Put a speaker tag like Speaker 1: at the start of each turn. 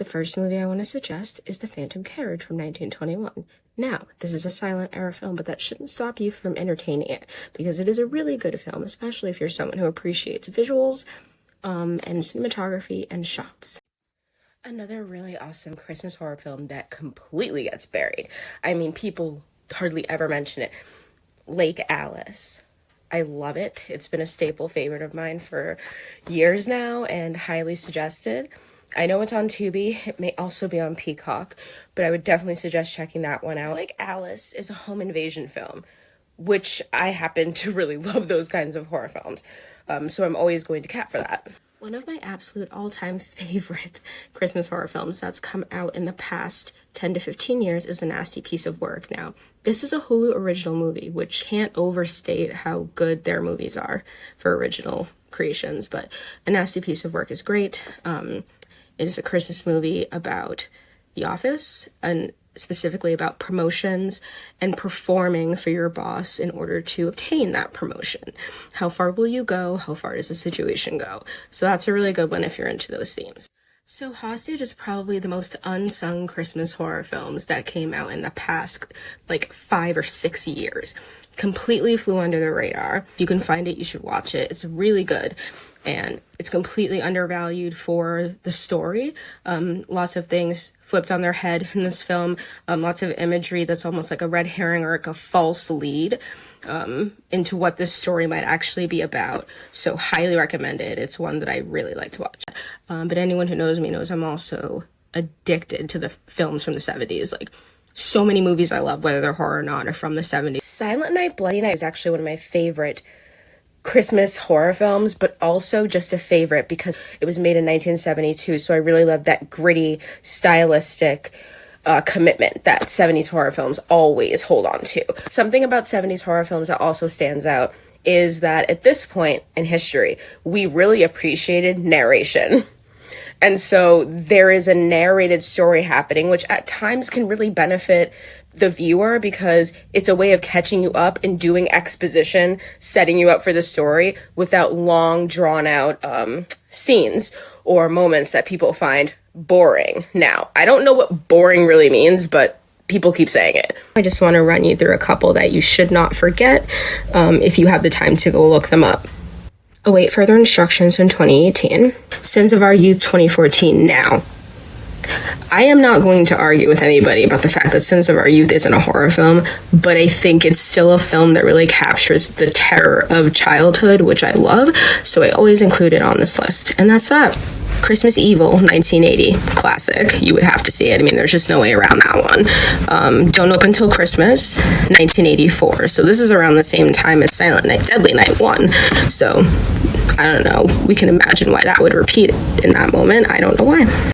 Speaker 1: The first movie I want to suggest is The Phantom Carriage from 1921. Now, this is a silent era film, but that shouldn't stop you from entertaining it, because it is a really good film, especially if you're someone who appreciates visuals, and cinematography and shots. Another really awesome Christmas horror film that completely gets buried. I mean, people hardly ever mention it. Lake Alice. I love it. It's been a staple favorite of mine for years now and highly suggested. I know it's on Tubi. It may also be on Peacock, but I would definitely suggest checking that one out. Lake Alice is a home invasion film, which I happen to really love those kinds of horror films. So I'm always going to cat for that. One of my absolute all-time favorite Christmas horror films that's come out in the past 10 to 15 years is A Nasty Piece of Work. Now, this is a Hulu original movie, which can't overstate how good their movies are for original creations, but A Nasty Piece of Work is great. It is a Christmas movie about the office, and specifically about promotions and performing for your boss in order to obtain that promotion. How far will you go? How far does the situation go? So that's a really good one if you're into those themes. So Hostage is probably the most unsung Christmas horror films that came out in the past, 5 or 6 years. Completely flew under the radar. If you can find it, you should watch it. It's really good. And it's completely undervalued for the story. Lots of things flipped on their head in this film. Lots of imagery that's almost like a red herring or like a false lead into what this story might actually be about. So highly recommended. It's one that I really like to watch. But anyone who knows me knows I'm also addicted to the films from the 70s. So many movies I love, whether they're horror or not, are from the 70s. Silent Night, Bloody Night is actually one of my favorite Christmas horror films, but also just a favorite because it was made in 1972, so I really love that gritty, stylistic commitment that 70s horror films always hold on to. Something about 70s horror films that also stands out is that at this point in history, we really appreciated narration. And so there is a narrated story happening, which at times can really benefit the viewer because it's a way of catching you up and doing exposition, setting you up for the story without long, drawn-out scenes or moments that people find boring. Now, I don't know what boring really means, but people keep saying it. I just want to run you through a couple that you should not forget if you have the time to go look them up. Await further instructions from 2018. Sins of Our Youth 2014 now. I am not going to argue with anybody about the fact that Sins of Our Youth isn't a horror film, but I think it's still a film that really captures the terror of childhood, which I love, so I always include it on this list. And that's that. Christmas Evil, 1980, classic. You would have to see it. I mean, there's just no way around that one. Don't Open Till Christmas, 1984. So this is around the same time as Silent Night, Deadly Night 1. So, I don't know. We can imagine why that would repeat in that moment. I don't know why.